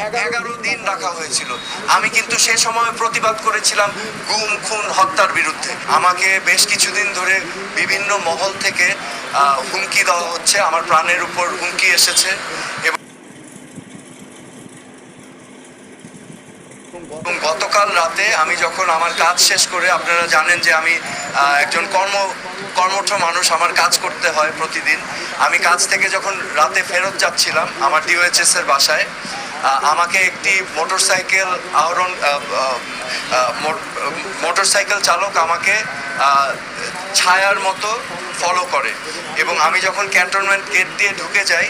11 দিন রাখা হয়েছিল। আমি কিন্তু সে সময় প্রতিবাদ করেছিলাম গুম খুন হত্যার বিরুদ্ধে। আমাকে বেশ কিছুদিন ধরে বিভিন্ন মহল থেকে হুমকি দেওয়া হচ্ছে, আমার প্রাণের উপর হুমকি এসেছে। এবং গতকাল রাতে আমি যখন আমার কাজ শেষ করে, আপনারা জানেন যে আমি একজন কর্মঠ মানুষ, আমার কাজ করতে হয় প্রতিদিন। আমি কাজ থেকে যখন রাতে ফেরত যাচ্ছিলাম আমার ডিওএইচএস এর বাসায়, আমাকে একটি মোটরসাইকেল চালক আমাকে ছায়ার মতো ফলো করে। এবং আমি যখন ক্যান্টনমেন্ট গেট দিয়ে ঢুকে যাই,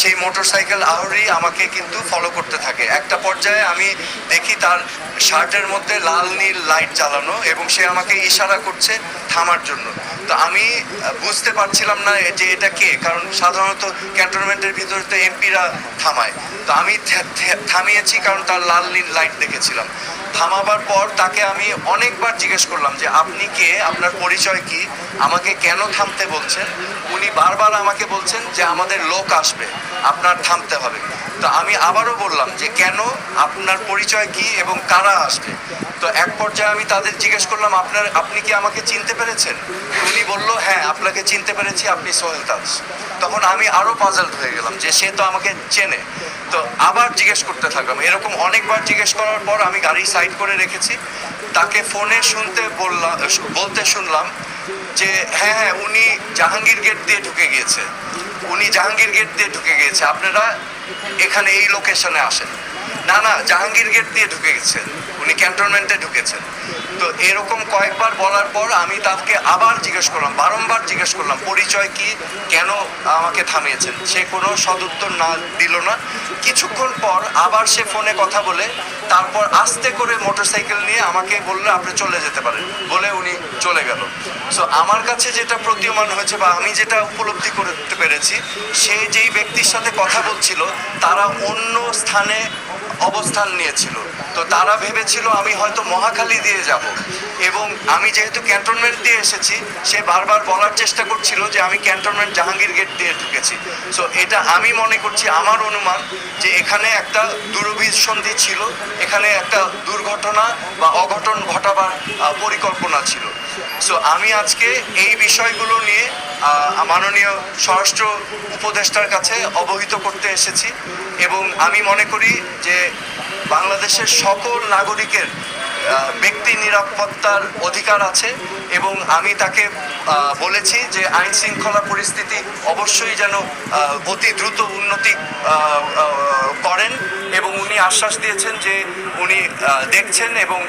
সেই মোটরসাইকেল আরোহী আমাকে কিন্তু ফলো করতে থাকে। একটা পর্যায়ে আমি দেখি তার শার্টের মধ্যে লাল নীল লাইট জ্বালানো এবং সে আমাকে ইশারা করছে থামার জন্য। তো আমি বুঝতে পারছিলাম না যে এটা কে, কারণ সাধারণত ক্যান্টনমেন্টের ভিতরে তো এমপিরা থামায়। তো আমি থামিয়েছি কারণ তার লাল নীল লাইট দেখেছিলাম। থামাবার পর তাকে আমি অনেকবার জিজ্ঞেস করলাম যে আপনি কে, আপনার পরিচয় কি, আমাকে কেন থামতে বলছেন। উনি বারবার আমাকে বলছেন যে আমাদের লোক আসবে, আপনার থামতে হবে। তো আমি আবারও বললাম যে কেন, আপনার পরিচয় কি এবং কারা আসবে। তো এক পর্যায়ে আমি তাদের জিজ্ঞেস করলাম আপনি কি আমাকে চিনতে পেরেছেন। উনি বলল হ্যাঁ আপনাকে চিনতে পেরেছি, আপনি সোহেল তাজ। তখন আমি আরো পাজলড হয়ে গেলাম যে সে তো আমাকে চেনে। তো আবার জিজ্ঞেস করতে থাকলাম, এরকম অনেকবার জিজ্ঞেস করার পর আমি গাড়ি সাইড করে রেখেছি। তাকে ফোনে বলতে শুনলাম যে হ্যাঁ হ্যাঁ উনি জাহাঙ্গীর গেট দিয়ে ঢুকে গিয়েছে, আপনারা এখানে এই লোকেশনে আসেন। না না, জাহাঙ্গীর গেট দিয়ে ঢুকে গেছেন, উনি ক্যান্টনমেন্টে ঢুকেছেন। তো এরকম কয়েকবার বলার পর আমি তাকে আবার জিজ্ঞেস করলাম, বারংবার জিজ্ঞেস করলাম পরিচয় কি, কেন আমাকে থামিয়েছেন। সে কোনো সদুত্তর না দিল না। কিছুক্ষণ পর আবার সে ফোনে কথা বলে তারপর আস্তে করে মোটরসাইকেল নিয়ে আমাকে বললো আপনি চলে যেতে পারেন, বলে উনি চলে গেল। সো আমার কাছে যেটা প্রতীয়মান হয়েছে বা আমি যেটা উপলব্ধি করতে পেরেছি, সে যেই ব্যক্তির সাথে কথা বলছিল তারা অন্য স্থানে অবস্থান নিয়েছিল। তো তারা ভেবেছিল আমি হয়তো মহাখালী দিয়ে যাব, এবং আমি যেহেতু ক্যান্টনমেন্ট দিয়ে এসেছি সে বারবার বলার চেষ্টা করছিল যে আমি ক্যান্টনমেন্ট জাহাঙ্গীর গেট দিয়ে ঢুকেছি। সো এটা আমি মনে করছি, আমার অনুমান যে এখানে একটা দুরভিসন্ধি ছিল, এখানে একটা দুর্ঘটনা বা অঘটন ঘটাবার পরিকল্পনা ছিল। সো আমি আজকে এই বিষয়গুলো নিয়ে মাননীয় স্বরাষ্ট্র উপদেষ্টার কাছে অবহিত করতে এসেছি। এবং আমি মনে করি যে বাংলাদেশের সকল নাগরিকের ব্যক্তি নিরাপত্তার অধিকার আছে, এবং আমি তাকে বলেছি যে আইন শৃঙ্খলা পরিস্থিতি অবশ্যই যেন অতি দ্রুত উন্নতি করেন, এবং উনি আশ্বাস দিয়েছেন যে উনি দেখছেন এবং